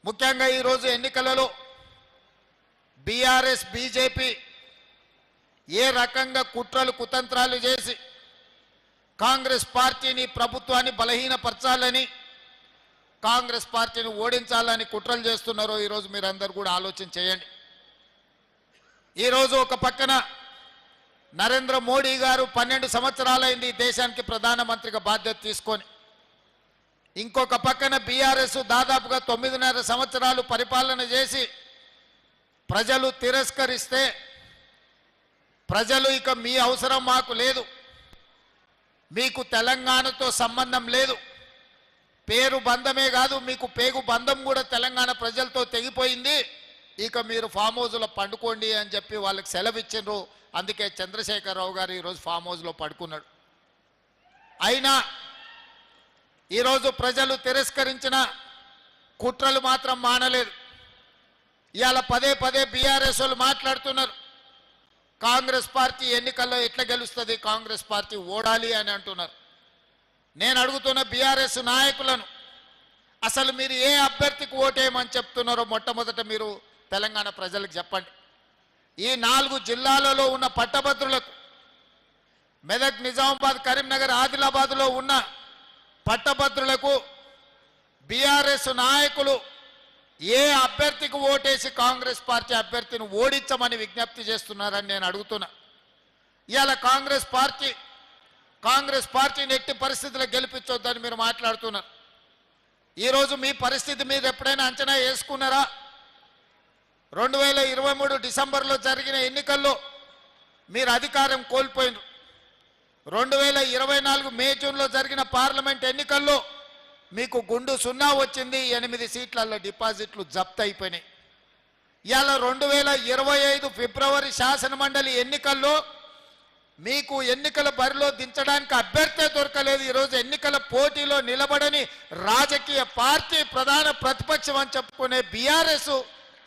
ముఖ్యంగా ఈ రోజు ఎన్నికలలో బీఆర్ఎస్ బీజేపీ ఏ రకంగా కుట్రలు కుతంత్రాలు చేసి కాంగ్రెస్ పార్టీని ప్రభుత్వాన్ని బలహీనపరచాలని కాంగ్రెస్ పార్టీని ఓడించాలని కుట్రలు చేస్తున్నారో ఈ రోజు మీరందరూ కూడా ఆలోచన చేయండి। ఈ రోజు ఒక పక్కన నరేంద్ర మోడీ గారు 12 సంవత్సరాలైంది దేశానికి ప్రధానమంత్రిగా బాధ్యత తీసుకొని, ఇంకొక పక్కన బీఆర్ఎస్ దాదాపుగా 9.5 సంవత్సరాలు పరిపాలన చేసి ప్రజలు తిరస్కరిస్తే ప్రజలు ఇక మీ అవసరం మాకు లేదు, మీకు తెలంగాణతో సంబంధం లేదు, పేరు బంధమే కాదు మీకు పేగు బంధం కూడా తెలంగాణ ప్రజలతో తెగిపోయింది, ఇక మీరు ఫామ్ హౌస్లో పండుకోండి అని చెప్పి వాళ్ళకి సెలవు ఇచ్చిండ్రు। అందుకే చంద్రశేఖరరావు గారు ఈరోజు ఫామ్ హౌస్లో పడుకున్నాడు। అయినా ఈరోజు ప్రజలు తిరస్కరించిన కుట్రలు మాత్రం మానలేదు। ఇవాళ పదే పదే బీఆర్ఎస్ వాళ్ళు మాట్లాడుతున్నారు, కాంగ్రెస్ పార్టీ ఎన్నికల్లో ఎట్లా గెలుస్తుంది, కాంగ్రెస్ పార్టీ ఓడాలి అని అంటున్నారు। నేను అడుగుతున్న బీఆర్ఎస్ నాయకులను, అసలు మీరు ఏ అభ్యర్థికి ఓటేయమని చెప్తున్నారో మొట్టమొదట మీరు తెలంగాణ ప్రజలకు చెప్పండి। ఈ 4 జిల్లాలలో ఉన్న పట్టభద్రులకు, మెదక్, నిజామాబాద్, కరీంనగర్, ఆదిలాబాద్లో ఉన్న పట్టభద్రులకు బీఆర్ఎస్ నాయకులు ఏ అభ్యర్థికి ఓటేసి కాంగ్రెస్ పార్టీ అభ్యర్థిని ఓడించమని విజ్ఞప్తి చేస్తున్నారని నేను అడుగుతున్నా। ఇవాళ కాంగ్రెస్ పార్టీని ఎట్టి పరిస్థితుల్లో గెలిపించొద్దని మీరు మాట్లాడుతున్నారు। ఈరోజు మీ పరిస్థితి మీరు ఎప్పుడైనా అంచనా వేసుకున్నారా? 2023 డిసెంబర్లో జరిగిన ఎన్నికల్లో మీరు అధికారం కోల్పోయినారు। 2024 మే జూన్లో జరిగిన పార్లమెంట్ ఎన్నికల్లో మీకు గుండు 0 వచ్చింది, 8 సీట్లలో డిపాజిట్లు జప్తు అయిపోయినాయి। ఇవాళ 2025 ఫిబ్రవరి శాసనమండలి ఎన్నికల్లో మీకు ఎన్నికల బరిలో దించడానికి అభ్యర్థే దొరకలేదు। ఈరోజు ఎన్నికల పోటీలో నిలబడని రాజకీయ పార్టీ ప్రధాన ప్రతిపక్షం అని చెప్పుకునే బీఆర్ఎస్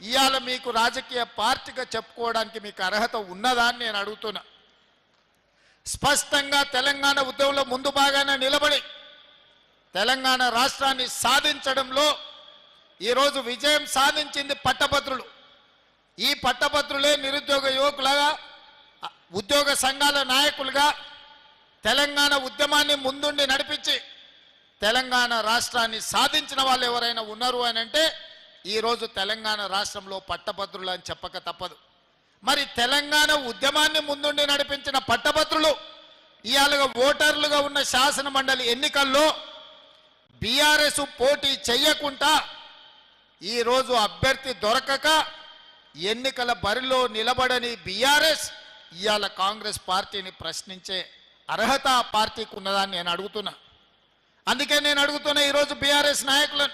ఇవాళ మీకు రాజకీయ పార్టీగా చెప్పుకోవడానికి మీకు అర్హత ఉన్నదా అని నేను అడుగుతున్నా। స్పష్టంగా తెలంగాణ ఉద్యమంలో ముందు భాగాన నిలబడి తెలంగాణ రాష్ట్రాన్ని సాధించడంలో ఈరోజు విజయం సాధించింది పట్టభద్రులు। ఈ పట్టభద్రులే నిరుద్యోగ యువకులుగా, ఉద్యోగ సంఘాల నాయకులుగా తెలంగాణ ఉద్యమాన్ని ముందుండి నడిపించి తెలంగాణ రాష్ట్రాన్ని సాధించిన వాళ్ళు ఎవరైనా ఉన్నారు అని అంటే ఈరోజు తెలంగాణ రాష్ట్రంలో పట్టభద్రులు అని చెప్పక తప్పదు। మరి తెలంగాణ ఉద్యమాన్ని ముందుండి నడిపించిన పట్టభద్రులు ఇవాళ ఓటర్లుగా ఉన్న శాసన మండలి ఎన్నికల్లో బీఆర్ఎస్ పోటీ చెయ్యకుండా ఈరోజు అభ్యర్థి దొరకక ఎన్నికల బరిలో నిలబడని బీఆర్ఎస్ ఇవాళ కాంగ్రెస్ పార్టీని ప్రశ్నించే అర్హత ఆ పార్టీకి ఉన్నదని నేను అడుగుతున్నా। అందుకే నేను అడుగుతున్నా ఈరోజు బీఆర్ఎస్ నాయకులను,